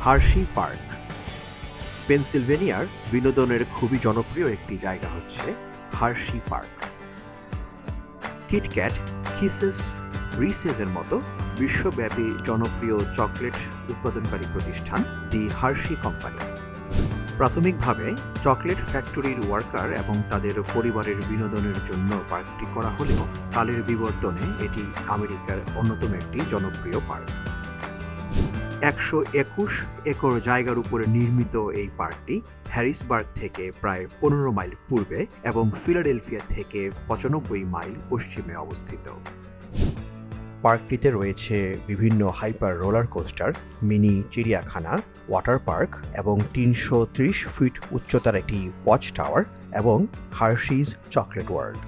Hershey park পেনসিলভেনিয়ার বিনোদনের খুবই জনপ্রিয় একটি জায়গা হচ্ছে হার্শি পার্ক। কিটক্যাট, কিসেস, রিসেসের মতো বিশ্বব্যাপী জনপ্রিয় চকলেট উৎপাদনকারী প্রতিষ্ঠান দি হার্শি কোম্পানি। প্রাথমিকভাবে চকলেট ফ্যাক্টরির ওয়ার্কার এবং তাদের পরিবারের বিনোদনের জন্য পার্কটি করা হলেও কালের বিবর্তনে এটি আমেরিকার অন্যতম একটি জনপ্রিয় পার্ক। 121 একর জায়গার উপরে নির্মিত এই পার্কটি হ্যারিসবার্গ থেকে প্রায় 15 মাইল পূর্বে এবং ফিলাডেলফিয়া থেকে 95 মাইল পশ্চিমে অবস্থিত। পার্কটিতে রয়েছে বিভিন্ন হাইপার রোলার কোস্টার, মিনি চিড়িয়াখানা, ওয়াটার পার্ক এবং 330 ফিট উচ্চতার একটি ওয়াচ টাওয়ার এবং হার্শিজ চকলেট ওয়ার্ল্ড।